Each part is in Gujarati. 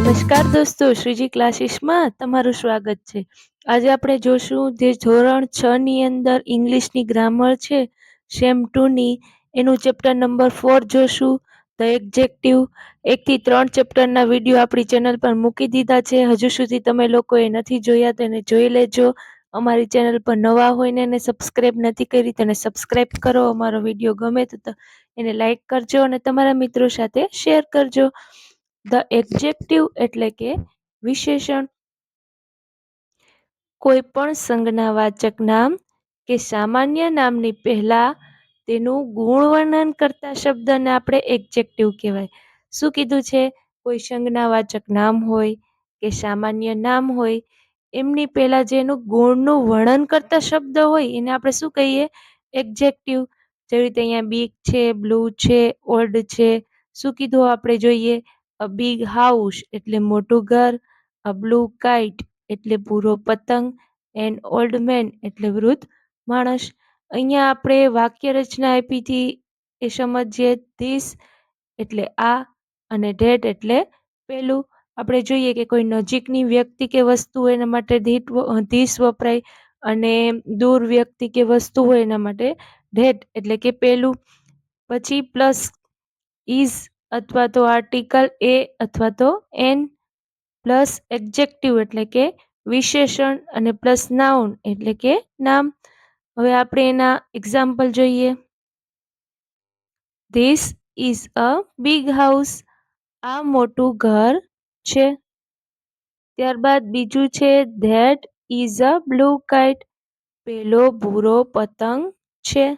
નમસ્કાર દોસ્તો, શ્રીજી ક્લાસીસમાં તમારું સ્વાગત છે. આજે આપણે જોશું જે ધોરણ 6 ની અંદર ઇંગ્લિશની ગ્રામર છે, સેમ 2 ની એનું ચેપ્ટર નંબર 4 જોશું, ધ એક્ઝેક્ટિવ. 1 થી 3 ચેપ્ટરના વિડીયો આપણી ચેનલ પર મૂકી દીધા છે. હજુ સુધી તમે લોકોએ નથી જોયા તો એને જોઈ લેજો. અમારી ચેનલ પર નવા હોય ને એને સબસ્ક્રાઇબ નથી કરી તો એને સબસ્ક્રાઇબ કરો. અમારો વિડીયો ગમે તો એને લાઈક કરજો અને તમારા મિત્રો સાથે શેર કરજો. ધ એક્ઝેક્ટિવ એટલે કે વિશેષણ. કોઈ પણ સંજ્ઞાવાચક નામ કે સામાન્ય નામની પહેલા તેનું ગુણ વર્ણન કરતા શબ્દને આપણે એક્ઝેક્ટિવ કહેવાય. શું કીધું છે? કોઈ સંજ્ઞાવાચક નામ હોય કે સામાન્ય નામ હોય એમની પહેલા જેનું ગુણનું વર્ણન કરતા શબ્દ હોય એને આપણે શું કહીએ? એક્ઝેક્ટિવ. જેવી રીતે અહીંયા બિગ છે, બ્લુ છે, ઓલ્ડ છે. શું કીધું આપણે જોઈએ? અ બિગ હાઉસ એટલે મોટું ઘર, અ બ્લુ કાઇટ એટલે ભૂરો પતંગ, એન્ડ ઓલ્ડ મેન એટલે વૃદ્ધ માણસ. અહીંયા આપણે વાક્ય રચના આપીથી એ સમજીએ. ધીસ એટલે આ અને ધેટ એટલે પેલું. આપણે જોઈએ કે કોઈ નજીકની વ્યક્તિ કે વસ્તુ હોય એના માટે ધીસ વપરાય અને દૂર વ્યક્તિ કે વસ્તુ હોય એના માટે ધેટ એટલે કે પેલું. પછી પ્લસ ઇઝ અથવા તો આર્ટિકલ એ અથવા તો એન, પ્લસ એડજેક્ટિવ એટલે કે વિશેષણ અને પ્લસ નાઉન એટલે કે નામ. હવે આપણે એના એક્ઝામ્પલ જોઈએ. This is a big house. આ મોટું ઘર છે. ત્યારબાદ બીજું છે that is a blue kite. પેલો ભૂરો પતંગ છે.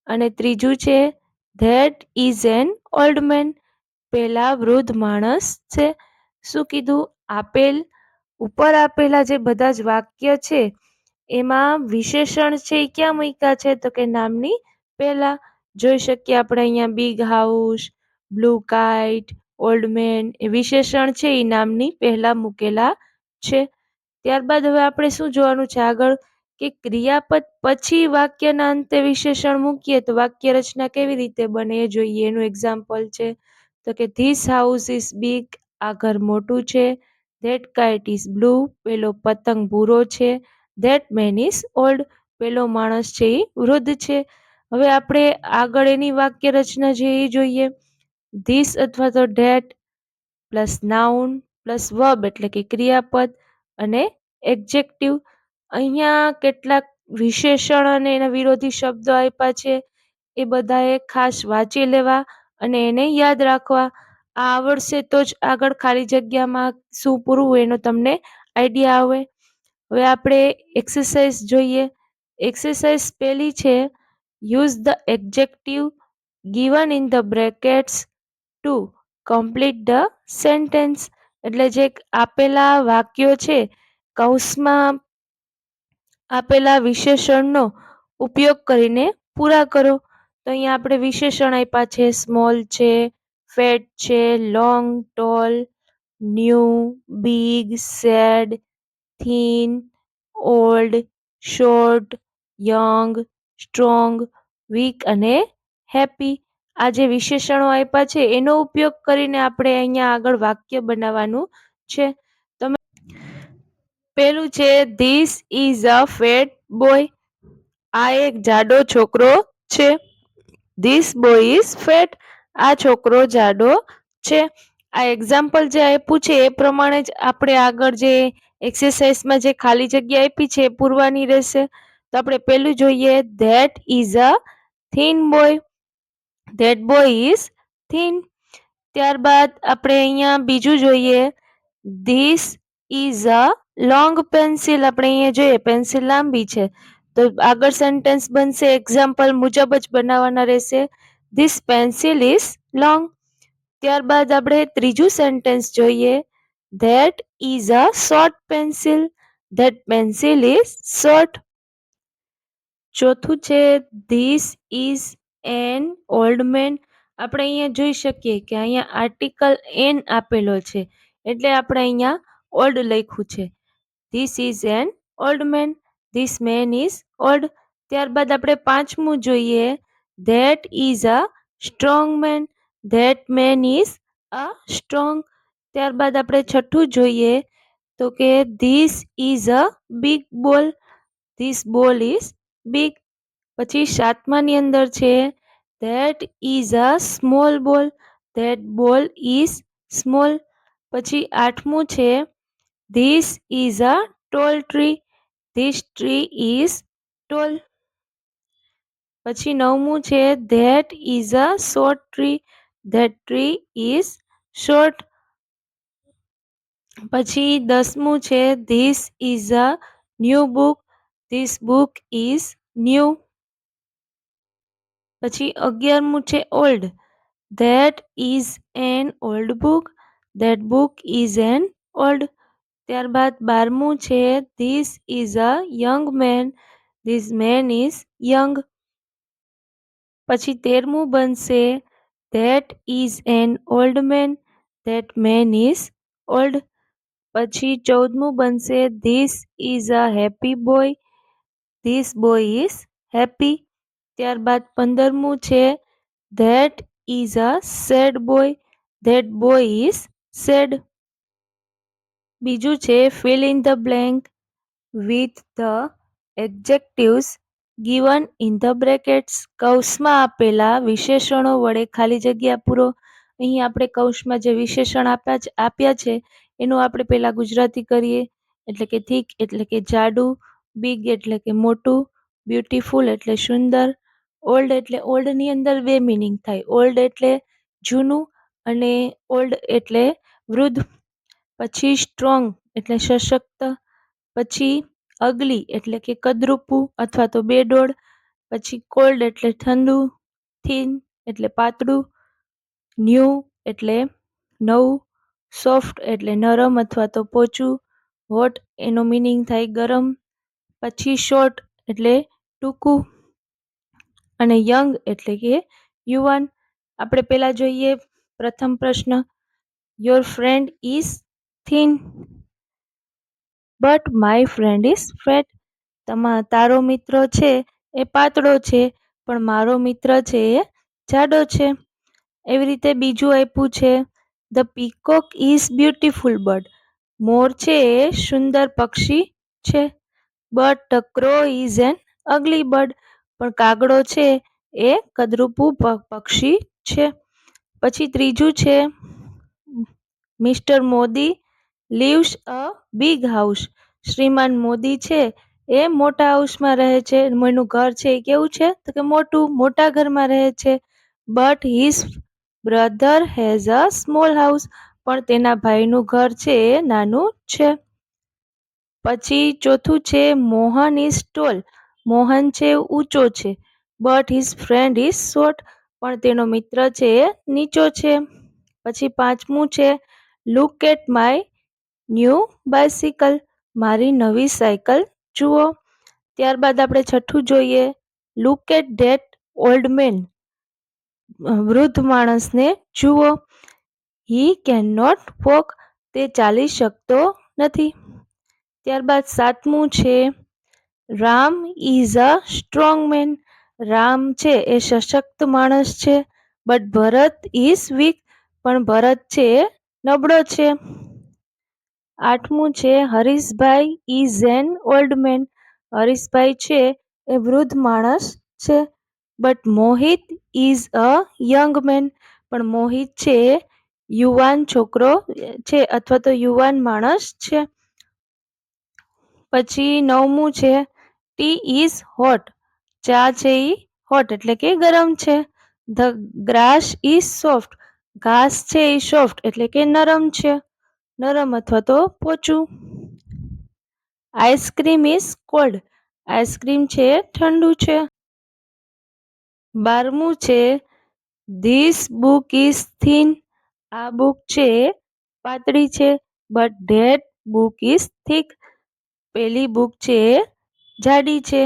અને ત્રીજું છે that is an old main. પેલા વૃદ્ધ માણસ છે. શું કીધું? આપેલ ઉપર આપેલા જે બધા જ વાક્ય છે એમાં વિશેષણ છે એ ક્યાં મૂક્યા છે? તો કે નામની પહેલા. જોઈ શકીએ આપણે અહીંયા big house, blue kite, old man એ વિશેષણ છે એ નામની પહેલા મૂકેલા છે. ત્યારબાદ હવે આપણે શું જોવાનું છે આગળ? કે ક્રિયાપદ પછી વાક્યના અંતે વિશેષણ મૂકીએ તો વાક્ય રચના કેવી રીતે બને એ જોઈએ. એનું એક્ઝામ્પલ છે તો કે ધીસ હાઉસ ઇઝ બિગ. આ ઘર મોટું છે. That kite is blue. પેલો પતંગ ભૂરો છે. That man is old. પેલો માણસ છે એ વૃદ્ધ છે. હવે આપણે આગળ એની વાક્ય રચના છે એ જોઈએ. ધીસ અથવા તો that plus noun plus verb એટલે કે ક્રિયાપદ અને એડજેક્ટિવ. અહીંયા કેટલાક વિશેષણ અને એના વિરોધી શબ્દો આપ્યા છે. એ બધાએ ખાસ વાંચી લેવા અને એને યાદ રાખવા. આ આવડશે તો જ આગળ ખાલી જગ્યામાં શું પૂરવું એનો તમને આઈડિયા આવે. હવે આપણે એક્સરસાઇઝ જોઈએ. એક્સરસાઇઝ પહેલી છે use the adjective given in the brackets to complete the sentence. એટલે જે આપેલા વાક્યો છે કૌંસમાં આપેલા વિશેષણનો ઉપયોગ કરીને પૂરા કરો. તો અહીંયા આપણે વિશેષણ આપ્યા છે. સ્મોલ છે, ફેટ છે, long, tall, new, big, sad, thin, old, short, young, strong, weak અને હેપી. આ જે વિશેષણો આપ્યા છે એનો ઉપયોગ કરીને આપણે અહીંયા આગળ વાક્ય બનાવવાનું છે. તમે પેલું છે this is a fat boy. આ એક જાડો છોકરો છે. This boy is fat. આ છોકરો જાડો છે. આ એક્ઝામ્પલ જે આપ્યું છે એ પ્રમાણે જ આપણે આગળ જે એક્સરસાઇઝમાં જે ખાલી જગ્યા આપી છે એ પૂરવાની રહેશે. તો આપણે પેલું જોઈએ that is a thin boy. That boy is thin. ત્યારબાદ આપણે અહીંયા બીજું જોઈએ. This is a long pencil. આપણે અહીંયા જોઈએ પેન્સિલ લાંબી છે તો આગળ સેન્ટેન્સ બનશે એક્ઝામ્પલ મુજબ જ બનાવવાના રહેશે. This pencil is long. ત્યારબાદ આપણે ત્રીજું સેન્ટેન્સ જોઈએ. That is a short pencil. That pencil is short. ચોથું છે this is an old main. આપણે અહીંયા જોઈ શકીએ કે અહીંયા આર્ટિકલ એન આપેલો છે એટલે આપણે અહીંયા ઓલ્ડ લખ્યું છે. This is an old man. This man is old. ત્યારબાદ આપણે પાંચમું જોઈએ. That is a strong man. That man is a strong. ત્યારબાદ આપણે છઠ્ઠું જોઈએ તો કે this is a big ball. This ball is big. પછી સાતમાની અંદર છે that is a small ball. That ball is small. પછી આઠમું છે this is a tall tree. This tree is tall. પછી નવમું છે that is a short tree. That tree is short. પછી દસમું છે this is a new book. This book is new. પછી 11મું છે old. That is an old book. That book is an old. ત્યારબાદ 12મું છે this is a young man. This man is young. પછી 13મું બનશે that is an old man. That man is old. પછી 14મું બનશે this is a happy boy. This boy is happy. ત્યારબાદ 15મું છે that is a sad boy. That boy is sad. બીજું છે fill in the blank with the adjectives given in the brackets. કૌંસમાં આપેલા વિશેષણો વડે ખાલી જગ્યા પૂરો. અહીં આપણે કૌંસમાં જે વિશેષણ આપ્યા છે એનું આપણે પહેલા ગુજરાતી કરીએ. એટલે કે થીક એટલે કે જાડું, બિગ એટલે કે મોટું, બ્યુટીફુલ એટલે સુંદર, ઓલ્ડ એટલે ઓલ્ડની અંદર બે મિનિંગ થાય. ઓલ્ડ એટલે જૂનું અને ઓલ્ડ એટલે વૃદ્ધ. પછી સ્ટ્રોંગ એટલે સશક્ત. પછી અગલી એટલે કે કદરૂપું અથવા તો બેડોળ. પછી કોલ્ડ એટલે ઠંડુ, થીન એટલે પાતળું, ન્યૂ એટલે નવું, સોફ્ટ એટલે નરમ અથવા તો પોચું, હોટ એનો મિનિંગ થાય ગરમ. પછી શોર્ટ એટલે ટૂંકું અને યંગ એટલે કે યુવાન. આપણે પહેલા જોઈએ પ્રથમ પ્રશ્ન. Your friend is thin but my friend is fat. તારો મિત્ર છે એ પાતળો છે પણ મારો મિત્ર છે એ જાડો છે. એવી રીતે બીજું આપ્યું છે the peacock is beautiful bird. મોર છે એ સુંદર પક્ષી છે. But the crow is an ugly bird. પણ કાગડો છે એ કદરૂપું પક્ષી છે. પછી ત્રીજું છે mister Modi lives a big house. શ્રીમાન મોદી છે એ મોટા હાઉસમાં રહે છે. એનું ઘર છે એ કેવું છે તો કે મોટું, મોટા ઘરમાં રહે છે. But his brother has a small house. પણ તેના ભાઈનું ઘર છે એ નાનું છે. પછી ચોથું છે મોહન ઇઝ ટોલ. મોહન છે ઊંચો છે. But his friend is short. પણ તેનો મિત્ર છે એ નીચો છે. પછી પાંચમું છે look at my new bicycle. મારી નવી સાયકલ જુઓ. ત્યારબાદ આપણે છઠ્ઠું જોઈએ look at that old man. વૃદ્ધ માણસને જુઓ. He can not walk. તે ચાલી શકતો નથી. ત્યારબાદ સાતમું છે Ram is a strong man. Ram છે એ સશક્ત માણસ છે. But Bharat is weak. પણ ભરત છે એ નબળો છે. આઠમું છે Harishbhai is an old man. Harishbhai છે એ વૃદ્ધ માણસ છે. But Mohit is a young man. પણ મોહિત છે એ યુવાન છોકરો છે અથવા તો યુવાન માણસ છે. પછી નવમું છે ટી ઇઝ હોટ. ચા છે એ હોટ એટલે કે ગરમ છે. The grass is soft. ઘાસ છે એ સોફ્ટ એટલે કે નરમ છે. નરમ અથવા તો પોચું. Ice cream is cold. આઈસ્ક્રીમ છે એ ઠંડુ છે. 12મું છે ધીસ બુક ઇઝ થીન. આ બુક છે એ પાતળી છે. But that book is thick. પેલી બુક છે એ જાડી છે.